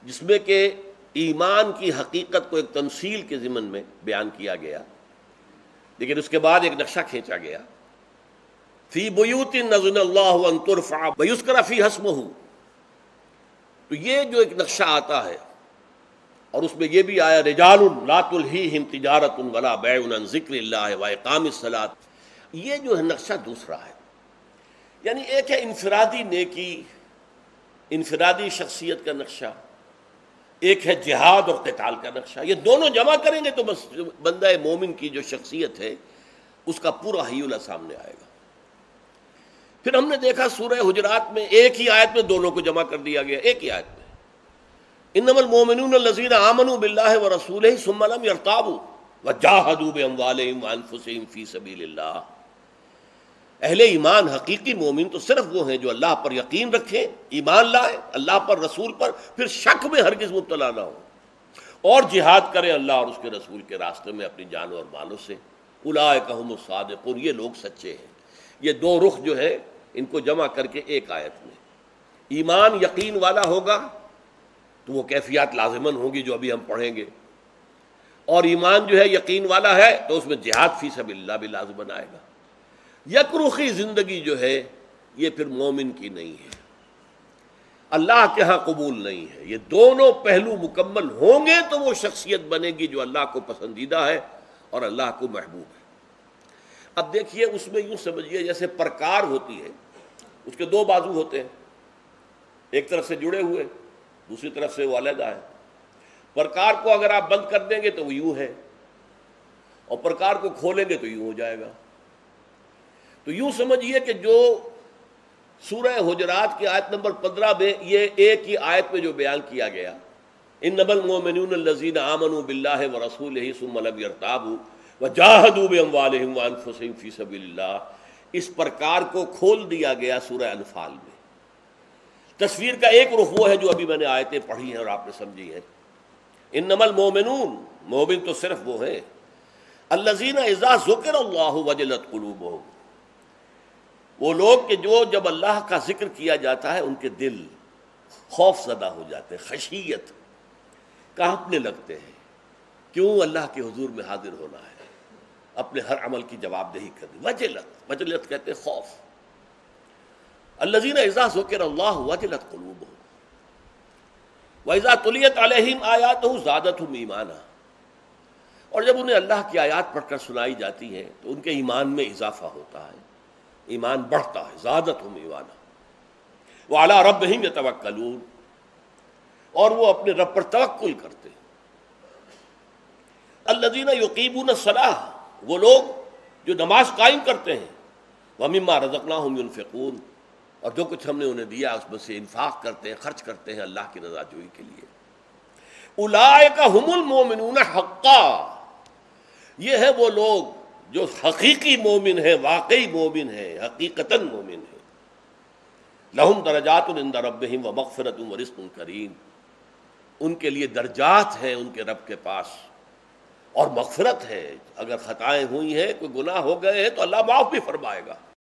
جس میں کہ ایمان کی حقیقت کو ایک تمثیل کے ضمن میں بیان کیا گیا، لیکن اس کے بعد ایک نقشہ کھینچا گیا، فی بیوت اذن اللہ ان ترفع ویذکر فیہا اسمہ۔ تو یہ جو ایک نقشہ آتا ہے، اور اس میں یہ بھی آیا رجال لا تلہیہم تجارۃ ولا بیع عن ذکر اللہ واقام الصلاۃ، یہ جو ہے نقشہ دوسرا ہے۔ یعنی ایک ہے انفرادی نیکی، انفرادی شخصیت کا نقشہ، ایک ہے جہاد اور قتال کا نقشہ۔ یہ دونوں جمع کریں گے تو بس بندہ مومن کی جو شخصیت ہے اس کا پورا حیولہ سامنے آئے گا۔ پھر ہم نے دیکھا سورہ حجرات میں ایک ہی آیت میں دونوں کو جمع کر دیا گیا، ایک ہی آیت میں، انما المؤمنون الذین آمنوا باللہ ورسولہ ثم لم یرتابوا وجاہدوا باموالہم وانفسہم فی سبیل اللہ۔ اہل ایمان حقیقی مومن تو صرف وہ ہیں جو اللہ پر یقین رکھیں، ایمان لائیں اللہ پر، رسول پر، پھر شک میں ہرگز مبتلا نہ ہو، اور جہاد کریں اللہ اور اس کے رسول کے راستے میں اپنی جانوں اور مالوں سے۔ اولئک هم الصادقون، یہ لوگ سچے ہیں۔ یہ دو رخ جو ہے ان کو جمع کر کے ایک آیت میں، ایمان یقین والا ہوگا تو وہ کیفیات لازماً ہوں گی جو ابھی ہم پڑھیں گے، اور ایمان جو ہے یقین والا ہے تو اس میں جہاد فی سبیل اللہ بھی لازماً آئے گا۔ یک رخی زندگی جو ہے یہ پھر مومن کی نہیں ہے، اللہ کے ہاں قبول نہیں ہے۔ یہ دونوں پہلو مکمل ہوں گے تو وہ شخصیت بنے گی جو اللہ کو پسندیدہ ہے اور اللہ کو محبوب ہے۔ اب دیکھیے اس میں یوں سمجھیے جیسے پرکار ہوتی ہے، اس کے دو بازو ہوتے ہیں، ایک طرف سے جڑے ہوئے، دوسری طرف سے وہ علیحدہ ہے۔ پرکار کو اگر آپ بند کر دیں گے تو وہ یوں ہے، اور پرکار کو کھولیں گے تو یوں ہو جائے گا۔ تو یوں سمجھیے کہ جو سورہ حجرات کی آیت نمبر 15 میں یہ ایک ہی آیت میں جو بیان کیا گیا، انما المؤمنون الذین آمنوا باللہ ورسولہ ثم لم یرتابوا وجاہدوا باموالہم وانفسہم فی سبیل اللہ، اس پرکار کو کھول دیا گیا سورہ انفال میں۔ تصویر کا ایک رخ وہ ہے جو ابھی میں نے آیتیں پڑھی ہیں اور آپ نے سمجھی ہیں، انما المؤمنون، مومن تو صرف وہ ہیں، الذین اذا ذکر اللہ وجلت قلوبہم، وہ لوگ کہ جو جب اللہ کا ذکر کیا جاتا ہے ان کے دل خوف زدہ ہو جاتے ہیں، خشیت، کانپنے لگتے ہیں۔ کیوں؟ اللہ کے حضور میں حاضر ہونا ہے، اپنے ہر عمل کی جواب دہی کرنی۔ وجلت کہتے ہیں خوف۔ الذین اذا ذکر اللہ وجلت قلوبہم واذا تلیت علیہم آیاتہ زادتہم ایمانا، اور جب انہیں اللہ کی آیات پڑھ کر سنائی جاتی ہیں تو ان کے ایمان میں اضافہ ہوتا ہے، ایمان بڑھتا ہے، زادتہم ایمانا، وعلی ربہم یتوکلون، اور وہ اپنے رب پر توکل کرتے ہیں۔ الذین یقیمون الصلاۃ، وہ لوگ جو نماز قائم کرتے ہیں، ومما رزقناہم ینفقون، اور جو کچھ ہم نے انہیں دیا اس میں سے انفاق کرتے ہیں، خرچ کرتے ہیں اللہ کی رضا جوئی کے لیے۔ اولئک ھم المؤمنون حقا، یہ ہے وہ لوگ جو حقیقی مومن ہیں، واقعی مومن ہیں، حقیقتاً مومن ہیں۔ لہم درجات عند ربہم ومغفرۃ ورزق کریم، ان کے لیے درجات ہیں ان کے رب کے پاس اور مغفرت ہے، اگر خطائیں ہوئی ہیں، کوئی گناہ ہو گئے ہیں تو اللہ معاف بھی فرمائے گا۔